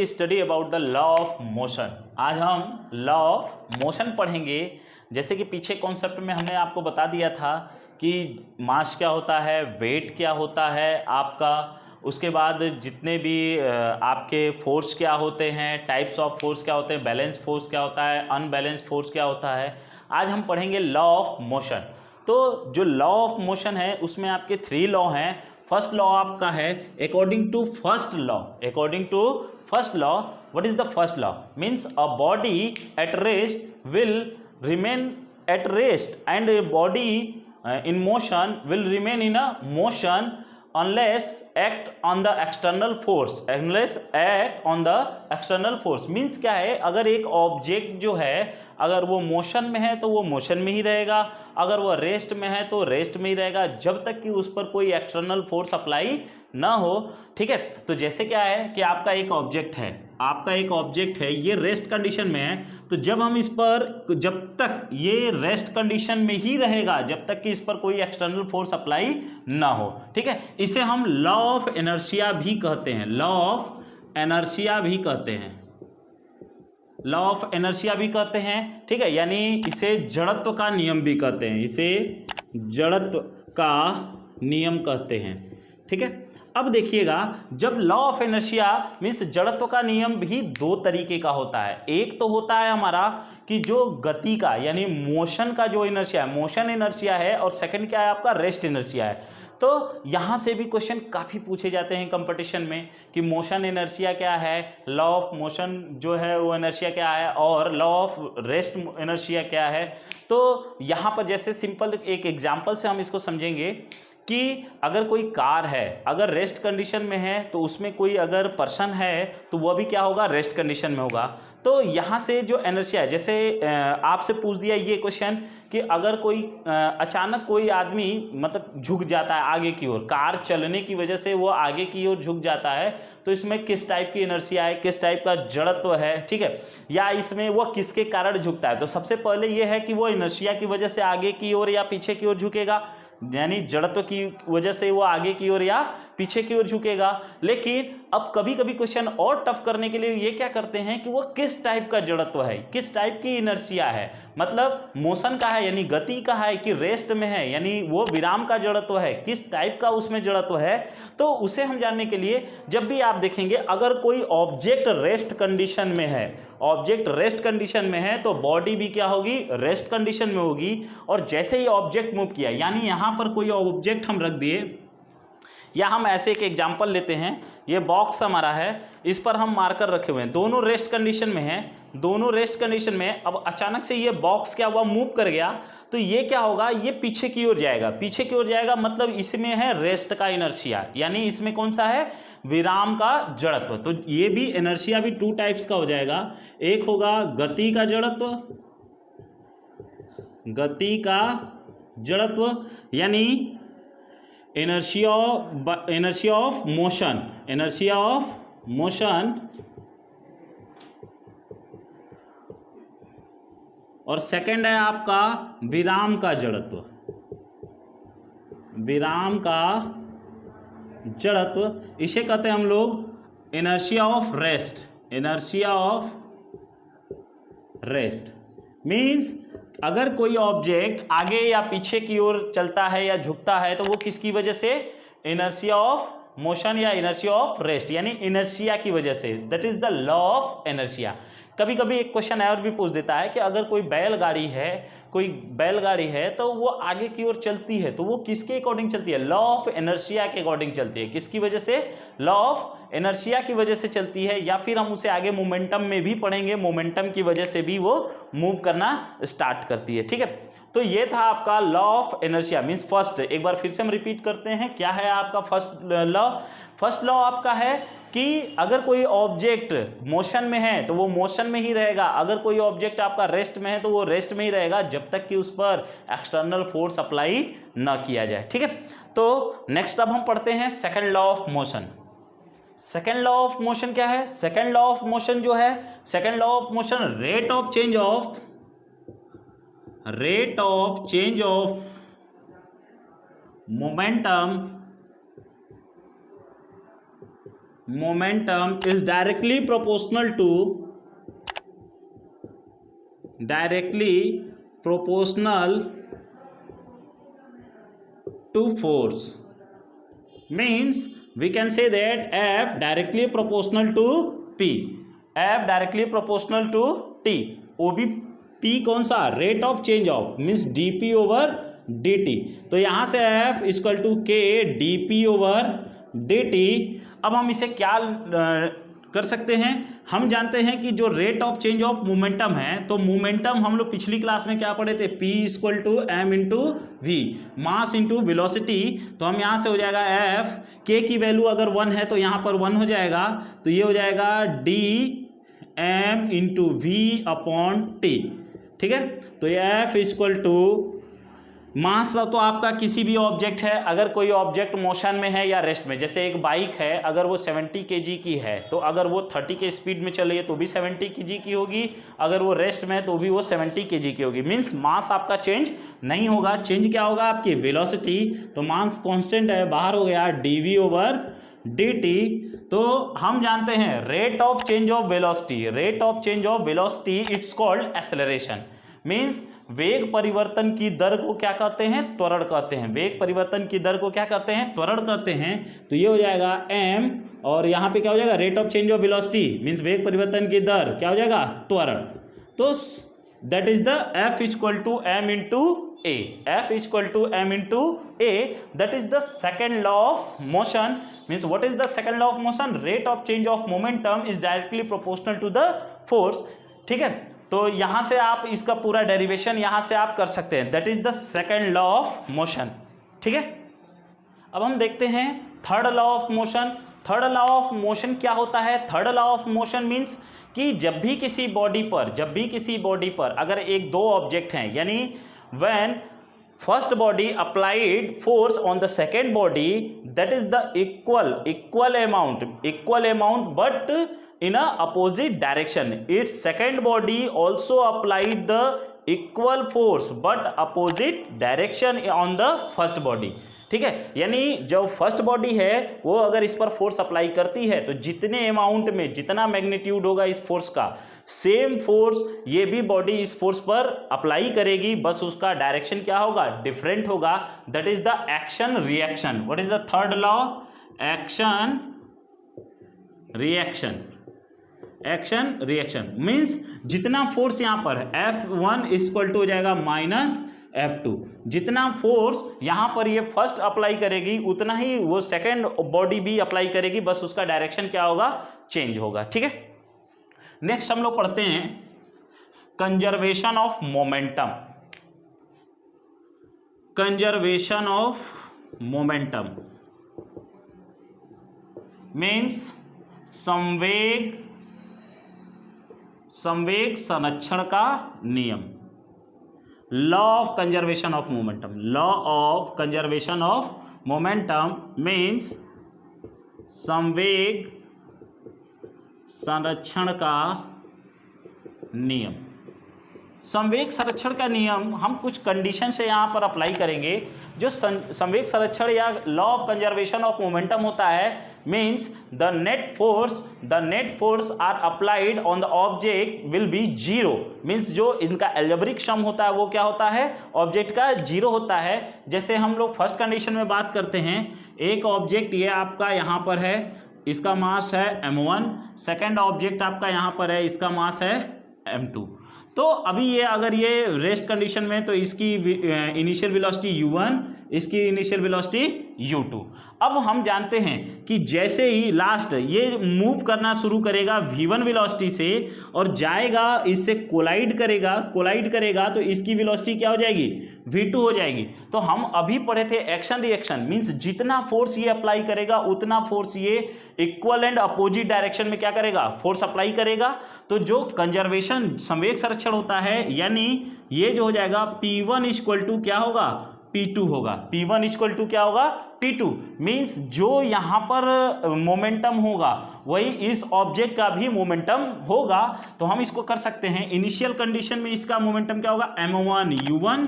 Study about the law of motion. आज हम law of motion पढ़ेंगे। जैसे कि पीछे कॉन्सेप्ट में हमने आपको बता दिया था कि मास क्या होता है, वेट क्या होता है आपका, उसके बाद जितने भी आपके फोर्स क्या होते हैं, टाइप्स ऑफ फोर्स क्या होते हैं, बैलेंस फोर्स क्या होता है, अनबैलेंस फोर्स क्या होता है। आज हम पढ़ेंगे लॉ ऑफ मोशन। तो जो लॉ ऑफ मोशन है उसमें आपके 3 लॉ हैं। फर्स्ट लॉ आपका है according to first law. According to first law, what is the first law? Means a body at rest will remain at rest and a body in motion will remain in a motion unless act on the external force। unless act on the external force means क्या है, अगर एक object जो है अगर वो motion में है तो वो मोशन में ही रहेगा, अगर वो रेस्ट में है तो रेस्ट में ही रहेगा, जब तक कि उस पर कोई एक्सटर्नल फोर्स अप्लाई ना हो। ठीक है, तो जैसे क्या है कि आपका एक ऑब्जेक्ट है, ये रेस्ट कंडीशन में है, तो जब हम इस पर, जब तक ये रेस्ट कंडीशन में ही रहेगा जब तक कि इस पर कोई एक्सटर्नल फोर्स अप्लाई ना हो। ठीक है, इसे हम लॉ ऑफ इनर्शिया भी कहते हैं। लॉ ऑफ इनर्शिया भी कहते हैं। लॉ ऑफ इनर्शिया भी कहते हैं। ठीक है, यानी इसे जड़त्व का नियम भी कहते हैं। इसे जड़त्व का नियम कहते हैं। ठीक है, अब देखिएगा, जब लॉ ऑफ इनर्शिया मीन्स जड़त्व का नियम भी 2 तरीके का होता है। एक तो होता है हमारा कि जो गति का यानी मोशन का जो इनर्शिया है, मोशन इनर्शिया है, और सेकंड क्या है आपका, रेस्ट इनर्शिया है। तो यहाँ से भी क्वेश्चन काफ़ी पूछे जाते हैं कंपटीशन में कि मोशन इनर्शिया क्या है, लॉ ऑफ मोशन जो है वो इनर्शिया क्या है, और लॉ ऑफ रेस्ट इनर्शिया क्या है। तो यहाँ पर जैसे सिंपल एक एग्जांपल से हम इसको समझेंगे कि अगर कोई कार है, अगर रेस्ट कंडीशन में है तो उसमें कोई अगर पर्सन है तो वह भी क्या होगा, रेस्ट कंडीशन में होगा। तो यहाँ से जो इनर्शिया है, जैसे आपसे पूछ दिया ये क्वेश्चन कि अगर कोई अचानक कोई आदमी मतलब झुक जाता है आगे की ओर, कार चलने की वजह से वो आगे की ओर झुक जाता है, तो इसमें किस टाइप की इनर्शिया है, किस टाइप का जड़त्व है। ठीक है, या इसमें वो किसके कारण झुकता है। तो सबसे पहले ये है कि वो इनर्शिया की वजह से आगे की ओर या पीछे की ओर झुकेगा, यानी जड़त्व की वजह से वो आगे की ओर या पीछे की ओर झुकेगा। लेकिन अब कभी कभी क्वेश्चन और टफ करने के लिए ये क्या करते हैं कि वो किस टाइप का जड़त्व है, किस टाइप की इनर्शिया है, मतलब मोशन का है यानी गति का है, कि रेस्ट में है यानी वो विराम का जड़त्व है, किस टाइप का उसमें जड़त्व है। तो उसे हम जानने के लिए जब भी आप देखेंगे अगर कोई ऑब्जेक्ट रेस्ट कंडीशन में है, ऑब्जेक्ट रेस्ट कंडीशन में है तो बॉडी भी क्या होगी, रेस्ट कंडीशन में होगी। और जैसे ही ऑब्जेक्ट मूव किया, यानी यहां पर कोई ऑब्जेक्ट हम रख दिए, या हम ऐसे एक एग्जांपल लेते हैं, ये बॉक्स हमारा है, इस पर हम मार्कर रखे हुए हैं, दोनों रेस्ट कंडीशन में हैं, दोनों रेस्ट कंडीशन में। अब अचानक से ये बॉक्स क्या हुआ, मूव कर गया, तो ये क्या होगा, ये पीछे की ओर जाएगा। पीछे की ओर जाएगा मतलब इसमें है रेस्ट का इनर्शिया, यानी इसमें कौन सा है, विराम का जड़त्व। तो ये भी इनर्शिया भी 2 टाइप्स का हो जाएगा। एक होगा गति का जड़त्व, गति का जड़त्व यानी inertia of motion, inertia of motion, और सेकंड है आपका विराम का जड़त्व, विराम का जड़त्व। इसे कहते हैं हम लोग inertia of rest, inertia of rest. Means अगर कोई ऑब्जेक्ट आगे या पीछे की ओर चलता है या झुकता है तो वो किसकी वजह से, इनर्शिया ऑफ मोशन या इनर्शिया ऑफ रेस्ट, यानी इनर्शिया की वजह से। That is the law of inertia. कभी कभी एक क्वेश्चन और भी पूछ देता है कि अगर कोई बैलगाड़ी है, कोई बैलगाड़ी है तो वो आगे की ओर चलती है तो वो किसके अकॉर्डिंग चलती है, लॉ ऑफ इनर्शिया के अकॉर्डिंग चलती है। किसकी वजह से, लॉ ऑफ इनर्शिया की वजह से चलती है। या फिर हम उसे आगे मोमेंटम में भी पढ़ेंगे, मोमेंटम की वजह से भी वो मूव करना स्टार्ट करती है। ठीक है, तो ये था आपका law of inertia means first. एक बार फिर से हम रिपीट करते हैं, क्या है आपका फर्स्ट लॉ। फर्स्ट लॉ आपका है कि अगर कोई ऑब्जेक्ट मोशन में है तो वो मोशन में ही रहेगा, अगर कोई ऑब्जेक्ट आपका रेस्ट में है तो वो रेस्ट में ही रहेगा, जब तक कि उस पर एक्सटर्नल फोर्स अप्लाई ना किया जाए। ठीक है, तो नेक्स्ट अब हम पढ़ते हैं second law of motion. Second law of motion क्या है, सेकंड लॉ ऑफ मोशन जो है, second law of motion rate of change of, rate of change of momentum momentum is directly proportional to force. Means we can say that F directly proportional to P, F directly proportional to T, वो भी P कौन सा, rate of change of, means dP over dt। तो यहाँ से F equal to K dP over dt। अब हम इसे क्या कर सकते हैं, हम जानते हैं कि जो rate of change of momentum है, तो मोमेंटम हम लोग पिछली क्लास में क्या पढ़े थे, P equal to M into V, mass into velocity. तो हम यहाँ से हो जाएगा F, K की वैल्यू अगर 1 है तो यहाँ पर 1 हो जाएगा, तो ये हो जाएगा d m into V upon T. ठीक है, तो ये F इक्वल टू मास तो आपका किसी भी ऑब्जेक्ट है, अगर कोई ऑब्जेक्ट मोशन में है या रेस्ट में, जैसे एक बाइक है, अगर वो 70 kg की है तो अगर वो 30 के स्पीड में चल रही है तो भी 70 kg की होगी, अगर वो रेस्ट में है तो भी वो 70 kg की होगी। मीन्स मास आपका चेंज नहीं होगा, चेंज क्या होगा, आपकी वेलोसिटी। तो मास कांस्टेंट है, बाहर हो गया dv ओवर dt। तो हम जानते हैं rate of change of velocity, rate of change of velocity it's called acceleration. Means वेग परिवर्तन की दर को क्या कहते हैं, त्वरण कहते हैं। वेग परिवर्तन की दर को क्या कहते हैं, त्वरण कहते हैं। तो ये हो जाएगा m, और यहाँ पे क्या हो जाएगा, rate of change of velocity means वेग परिवर्तन की दर क्या हो जाएगा, त्वरण। तो that is the F equal to m into a, F equal to m into a, that is the second law of motion. Means what is the second law of motion, rate of change of momentum is directly proportional to the force. ठीक है, तो यहां से आप इसका पूरा derivation यहां से आप कर सकते हैं, that is the second law of motion. ठीक है, अब हम देखते हैं third law of motion. Third law of motion क्या होता है, third law of motion means कि जब भी किसी बॉडी पर अगर एक दो ऑब्जेक्ट हैं, यानी when first body applied force on the second body, that is the equal amount but in a opposite direction, its second body also applied the equal force but opposite direction on the first body। ठीक है, यानी जो first body है वो अगर इस पर force apply करती है तो जितने अमाउंट में जितना मैग्नीट्यूड होगा इस फोर्स का, सेम फोर्स ये भी बॉडी इस फोर्स पर अप्लाई करेगी, बस उसका डायरेक्शन क्या होगा, डिफरेंट होगा। That is the action reaction. What is the third law, action reaction means जितना फोर्स यहाँ पर F1 इक्वल टू हो जाएगा माइनस F2, जितना फोर्स यहाँ पर ये फर्स्ट अप्लाई करेगी उतना ही वो सेकेंड बॉडी भी अप्लाई करेगी, बस उसका डायरेक्शन क्या होगा, चेंज होगा। ठीक है, नेक्स्ट हम लोग पढ़ते हैं conservation of momentum. Conservation of momentum means संवेग संरक्षण का नियम, law of conservation of momentum. Law of conservation of momentum means संवेग संरक्षण का नियम। संवेग संरक्षण का नियम हम कुछ कंडीशन से यहाँ पर अप्लाई करेंगे। जो संवेग संरक्षण या law of conservation of momentum होता है means the net force are applied on the object will be zero. मीन्स जो इनका एल्जेब्रिक सम होता है वो क्या होता है, ऑब्जेक्ट का जीरो होता है। जैसे हम लोग फर्स्ट कंडीशन में बात करते हैं, एक ऑब्जेक्ट ये आपका यहाँ पर है, इसका मास है m1, सेकेंड ऑब्जेक्ट आपका यहाँ पर है, इसका मास है m2। तो अभी ये अगर ये रेस्ट कंडीशन में तो इसकी इनिशियल वेलोसिटी u1, इसकी इनिशियल वेलोसिटी u2। अब हम जानते हैं कि जैसे ही लास्ट ये मूव करना शुरू करेगा v1 वेलोसिटी से और जाएगा इससे कोलाइड करेगा तो इसकी वेलोसिटी क्या हो जाएगी, v2 हो जाएगी। तो हम अभी पढ़े थे एक्शन रिएक्शन मीन्स जितना फोर्स ये अप्लाई करेगा उतना फोर्स ये इक्वल एंड अपोजिट डायरेक्शन में क्या करेगा, फोर्स अप्लाई करेगा। तो जो कंजर्वेशन संवेग संरक्षण होता है यानी ये जो हो जाएगा P1 इक्वल टू क्या होगा, P2 होगा। P1 इक्वल टू क्या होगा, P2। मीन्स जो यहाँ पर मोमेंटम होगा वही इस ऑब्जेक्ट का भी मोमेंटम होगा। तो हम इसको कर सकते हैं, इनिशियल कंडीशन में इसका मोमेंटम क्या होगा, m1 u1,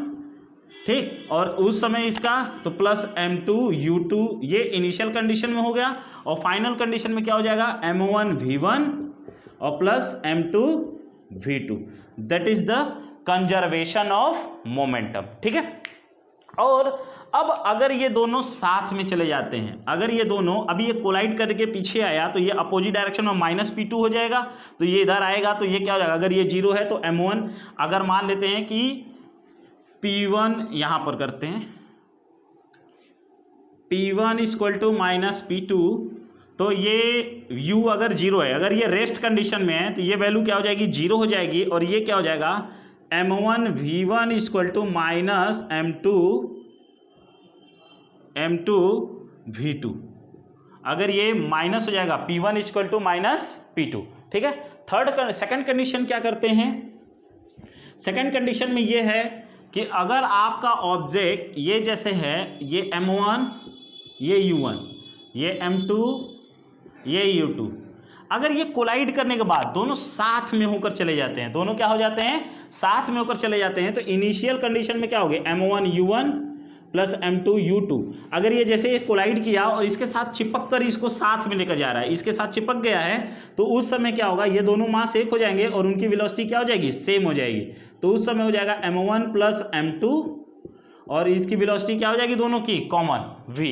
ठीक। और उस समय इसका तो प्लस m2 u2 ये इनिशियल कंडीशन में हो गया, और फाइनल कंडीशन में क्या हो जाएगा m1 v1 और plus m2 v2, that is the conservation of momentum. ठीक है। और अब अगर ये दोनों साथ में चले जाते हैं, अगर ये दोनों अभी ये कोलाइड करके पीछे आया तो ये अपोजिट डायरेक्शन में माइनस P2 हो जाएगा, तो ये इधर आएगा तो ये क्या हो जाएगा, अगर ये जीरो है तो m1, अगर मान लेते हैं कि P1 यहां पर करते हैं P1 equal to minus P2, तो ये U अगर जीरो है, अगर ये रेस्ट कंडीशन में है तो ये वैल्यू क्या हो जाएगी, जीरो हो जाएगी, और ये क्या हो जाएगा m1 v1 equal to minus m2 v2, अगर ये माइनस हो जाएगा P1 equal to minus P2। ठीक है। सेकंड कंडीशन क्या करते हैं, सेकंड कंडीशन में ये है कि अगर आपका ऑब्जेक्ट ये जैसे है, ये m1 ये u1 ये m2 ये u2, अगर ये कोलाइड करने के बाद दोनों साथ में होकर चले जाते हैं, दोनों क्या हो जाते हैं, साथ में होकर चले जाते हैं, तो इनिशियल कंडीशन में क्या हो गया m1 u1 plus m2 u2, अगर ये जैसे ये कोलाइड किया और इसके साथ चिपक कर इसको साथ में लेकर जा रहा है, इसके साथ चिपक गया है, तो उस समय क्या होगा, ये दोनों मास एक हो जाएंगे और उनकी वेलोसिटी क्या हो जाएगी, सेम हो जाएगी, तो उस समय हो जाएगा m1 प्लस m2 और इसकी वेलोसिटी क्या हो जाएगी, दोनों की common v,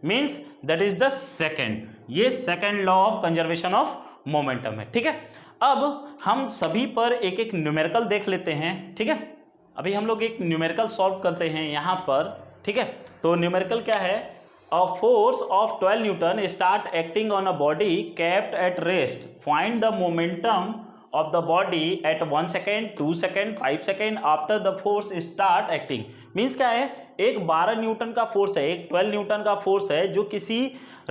means that is the second, ये second law of conservation of momentum है। ठीक है। अब हम सभी पर एक एक न्यूमेरिकल देख लेते हैं। ठीक है। अभी हम लोग एक न्यूमेरिकल सॉल्व करते हैं यहाँ पर। ठीक है। तो न्यूमेरिकल क्या है, a force of 12 Newton start acting on a body kept at rest, find the momentum of the body at 1 second 2 second 5 second after the force start acting। Means क्या है, एक 12 न्यूटन का फोर्स है, एक 12 Newton का force है जो किसी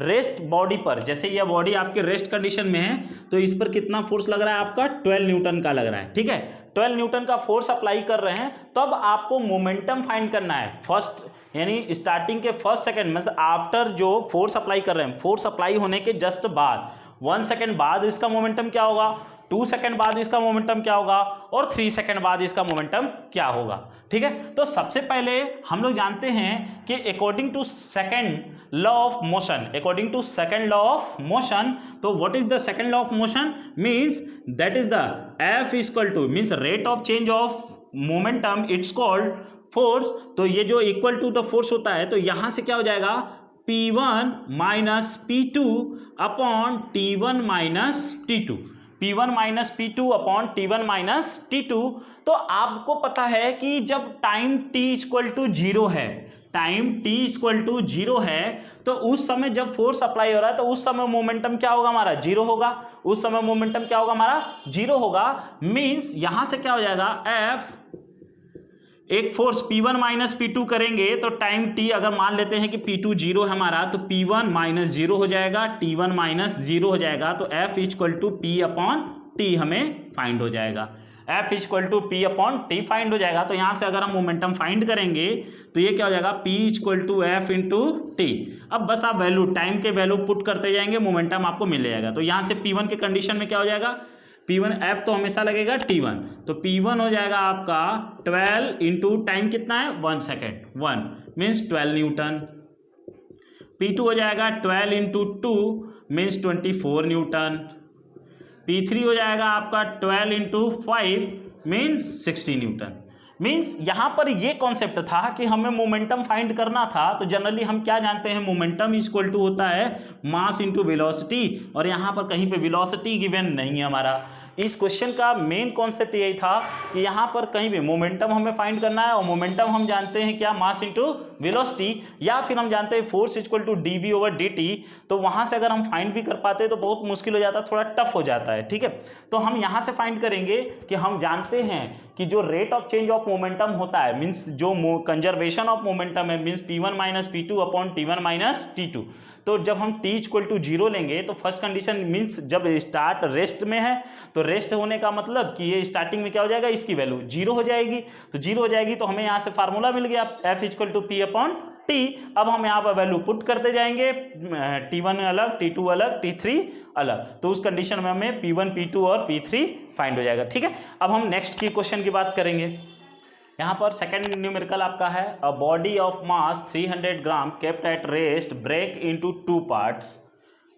रेस्ट बॉडी पर, जैसे यह बॉडी आपके रेस्ट कंडीशन में है तो इस पर कितना फोर्स लग रहा है आपका, 12 न्यूटन का लग रहा है। ठीक है। 12 न्यूटन का फोर्स अप्लाई कर रहे हैं, तब आपको मोमेंटम फाइंड करना है फर्स्ट, यानी स्टार्टिंग के फर्स्ट सेकेंड में आफ्टर जो फोर्स अप्लाई कर रहे हैं, फोर्स अप्लाई होने के जस्ट बाद 1 सेकेंड बाद इसका मोमेंटम क्या होगा, 2 सेकेंड बाद इसका मोमेंटम क्या होगा, और 3 सेकेंड बाद इसका मोमेंटम क्या होगा। ठीक है। तो सबसे पहले हम लोग जानते हैं कि according to second law of motion, according to second law of motion, तो what is the second law of motion, means that is the F equal to means rate of change of momentum, it's called force. तो ये जो equal to the force होता है, तो यहां से क्या हो जाएगा, P1 minus P2 upon T1 minus T2, P1 minus P2 upon T1 minus T2। तो आपको पता है कि जब time t equal to zero है, time t equal to zero है, तो उस समय जब फोर्स अप्लाई हो रहा है तो उस समय मोमेंटम क्या होगा हमारा, जीरो होगा, उस समय मोमेंटम क्या होगा हमारा, जीरो होगा। मीन्स यहां से क्या हो जाएगा, F एक फोर्स P1 माइनस P2 करेंगे तो टाइम t अगर मान लेते हैं कि P2 जीरो है हमारा, तो P1 माइनस जीरो हो जाएगा, T1 माइनस जीरो हो जाएगा, तो F equal to P upon T हमें फाइंड हो जाएगा, F equal to P upon T find हो जाएगा। तो यहाँ से अगर हम मोमेंटम फाइंड करेंगे तो ये क्या हो जाएगा, P equal to F into T। अब बस आप वैल्यू, टाइम के वैल्यू पुट करते जाएंगे, मोमेंटम आपको मिल जाएगा। तो यहाँ से P1 के कंडीशन में क्या हो जाएगा, P1 F तो हमेशा लगेगा T1, तो P1 हो जाएगा आपका 12 इंटू टाइम कितना है, 1 सेकेंड, 1 मीन्स 12 न्यूटन। P2 हो जाएगा 12 इंटू 2 मीन्स 24 न्यूटन। P3 हो जाएगा आपका 12 इंटू 5 मीन्स 60 न्यूटन। मीन्स यहाँ पर ये कॉन्सेप्ट था कि हमें मोमेंटम फाइंड करना था, तो जनरली हम क्या जानते हैं, मोमेंटम इक्वल टू होता है मास इंटू वेलोसिटी, और यहाँ पर कहीं पे वेलोसिटी गिवन नहीं है हमारा। इस क्वेश्चन का मेन कॉन्सेप्ट यही था कि यहाँ पर कहीं भी मोमेंटम हमें फाइंड करना है, और मोमेंटम हम जानते हैं क्या, मास इंटू वेलोसिटी, या फिर हम जानते हैं force equal to dv over dt। तो वहाँ से अगर हम फाइंड भी कर पाते तो बहुत मुश्किल हो जाता, थोड़ा टफ हो जाता है। ठीक है। तो हम यहाँ से फाइंड करेंगे कि हम जानते हैं कि जो rate of change of momentum होता है, मीन्स जो कंजर्वेशन ऑफ मोमेंटम है, means P1 minus P2 upon T1 minus T2। तो जब हम t इक्वल टू जीरो लेंगे तो फर्स्ट कंडीशन मीन्स जब स्टार्ट रेस्ट में है, तो रेस्ट होने का मतलब कि ये स्टार्टिंग में क्या हो जाएगा, इसकी वैल्यू जीरो हो जाएगी। तो जीरो हो जाएगी तो हमें यहाँ से फार्मूला मिल गया F equal to P upon T। अब हम यहाँ पर वैल्यू पुट करते जाएंगे, T1 अलग, T2 अलग, T3 अलग, तो उस कंडीशन में हमें P1 P2 और P3 फाइंड हो जाएगा। ठीक है। अब हम नेक्स्ट की क्वेश्चन की बात करेंगे। यहाँ पर सेकंड न्यूमेरिकल आपका है a body of mass 300 gram kept at rest break into 2 parts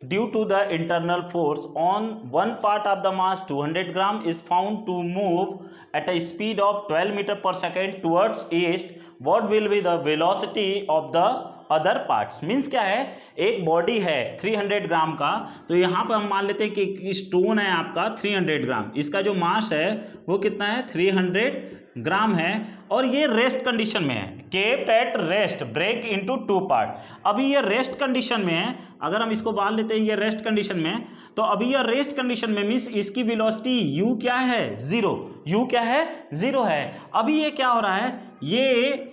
due to the internal force on one part of the mass 200 gram is found to move at a speed of 12 metre per second towards east what will be the velocity of the other parts. Means क्या है, एक body है 300 ग्राम का, तो यहाँ पर हम मान लेते हैं कि स्टोन है आपका 300 ग्राम, इसका जो मास है वो कितना है 300 ग्राम है और ये रेस्ट कंडीशन में है, kept at rest break into 2 part. अभी ये रेस्ट कंडीशन में है, अगर हम इसको मान लेते हैं ये रेस्ट कंडीशन में, तो अभी ये रेस्ट कंडीशन में मीन्स इसकी वेलोसिटी u क्या है 0, u क्या है 0 है। अभी ये क्या हो रहा है, ये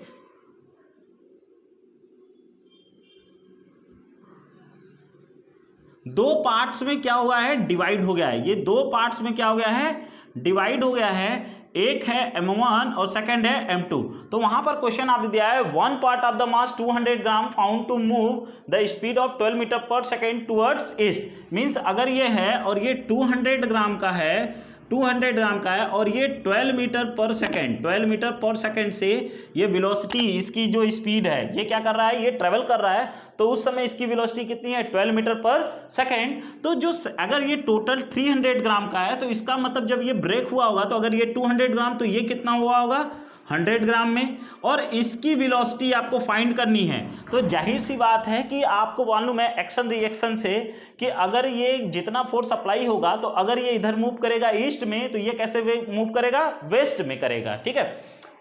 दो पार्ट्स में क्या हुआ है डिवाइड हो गया है, ये दो पार्ट्स में क्या हो गया है डिवाइड हो गया है, एक है m1 और सेकंड है m2। तो वहां पर क्वेश्चन आप दिया है one part of the mass 200 gram found to move the speed of 12 metre per second towards east. मीन्स अगर ये है और ये 200 ग्राम का है, 200 ग्राम का है और ये 12 metre per second, 12 metre per second से ये वेलोसिटी, इसकी जो स्पीड है ये क्या कर रहा है, ये ट्रेवल कर रहा है, तो उस समय इसकी वेलोसिटी कितनी है 12 मीटर पर सेकेंड। तो जो अगर ये टोटल 300 ग्राम का है तो इसका मतलब जब ये ब्रेक हुआ होगा तो अगर ये 200 ग्राम तो ये कितना हुआ होगा 100 ग्राम में, और इसकी वेलोसिटी आपको फाइंड करनी है। तो जाहिर सी बात है कि आपको मालूम है एक्शन रिएक्शन से कि अगर ये जितना फोर्स अप्लाई होगा तो अगर ये इधर मूव करेगा ईस्ट में तो ये कैसे मूव करेगा वेस्ट में करेगा। ठीक है,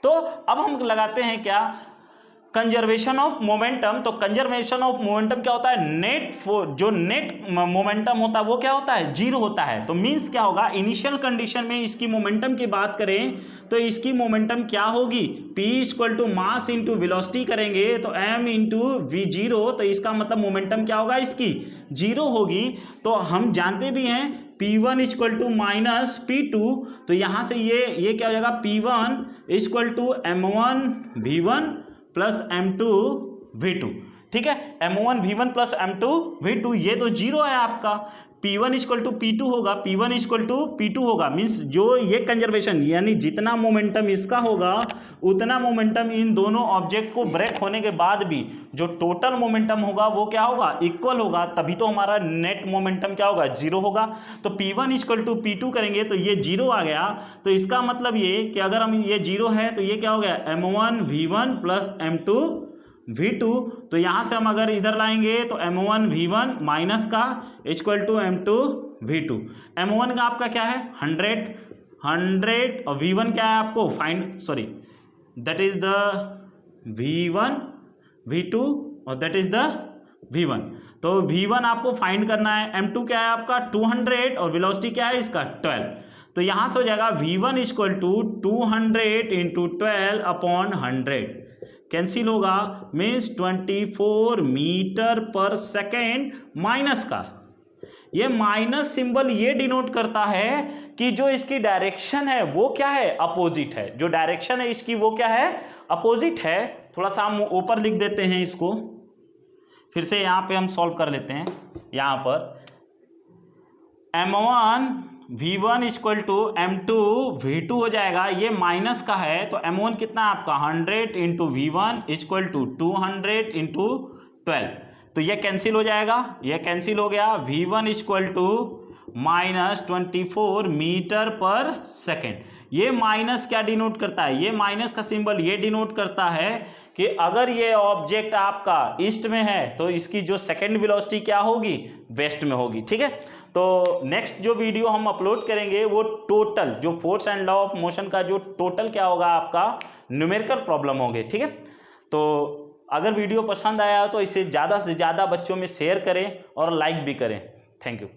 तो अब हम लगाते हैं क्या कंजर्वेशन ऑफ मोमेंटम। तो कंजर्वेशन ऑफ मोमेंटम क्या होता है, जो नेट मोमेंटम होता है वो क्या होता है 0 होता है। तो मीन्स क्या होगा, इनिशियल कंडीशन में इसकी मोमेंटम की बात करें तो इसकी मोमेंटम क्या होगी P equal to mass into velocity करेंगे तो m इंटू v0, तो इसका मतलब मोमेंटम क्या होगा इसकी 0 होगी। तो हम जानते भी हैं P1 equal to minus P2, तो यहाँ से ये क्या हो जाएगा P1 equal to m1 v1 plus m2 v2। ठीक है, m1 v1 plus m2 v2 ये तो 0 है आपका, P1 इक्वल टू P2 होगा, P1 इक्वल टू P2 होगा। मीन्स जो ये कंजर्वेशन यानी जितना मोमेंटम इसका होगा उतना मोमेंटम इन दोनों ऑब्जेक्ट को ब्रेक होने के बाद भी जो टोटल मोमेंटम होगा वो क्या होगा इक्वल होगा, तभी तो हमारा नेट मोमेंटम क्या होगा 0 होगा। तो P1 इक्वल टू P2 करेंगे तो ये 0 आ गया, तो इसका मतलब ये कि अगर हम ये 0 है तो ये क्या हो गया m1 v1 plus m2 v2। तो यहाँ से हम अगर इधर लाएंगे तो m1 v1 माइनस का equal to m2 v2। m1 का आपका क्या है 100 और v1 क्या है आपको find, sorry that is the v1 v2 और दैट इज द v1। तो v1 आपको फाइंड करना है, m2 क्या है आपका 200 और वेलोसिटी क्या है इसका 12। तो यहाँ से हो जाएगा v1 equal to 200 into 12 upon 100 cancel होगा, means 24 metre per second minus का, ये माइनस सिंबल ये डिनोट करता है कि जो इसकी डायरेक्शन है वो क्या है अपोजिट है, जो डायरेक्शन है इसकी वो क्या है अपोजिट है। थोड़ा सा हम ऊपर लिख देते हैं इसको, फिर से यहाँ पे हम सॉल्व कर लेते हैं। यहाँ पर m1 v1 equal to m2 v2 हो जाएगा, ये माइनस का है तो m1 कितना है आपका 100 into v1 equal to 200 into 12, तो ये कैंसिल हो जाएगा, ये कैंसिल हो गया। v1 equal to minus 24 metre per second, ये माइनस क्या डिनोट करता है, ये माइनस का सिंबल ये डिनोट करता है कि अगर ये ऑब्जेक्ट आपका ईस्ट में है तो इसकी जो सेकेंड वेलोसिटी क्या होगी वेस्ट में होगी। ठीक है, तो नेक्स्ट जो वीडियो हम अपलोड करेंगे वो टोटल जो force and law of motion का जो टोटल क्या होगा आपका न्यूमेरिकल प्रॉब्लम होंगे। ठीक है, तो अगर वीडियो पसंद आया तो इसे ज़्यादा से ज़्यादा बच्चों में शेयर करें और लाइक भी करें। Thank you.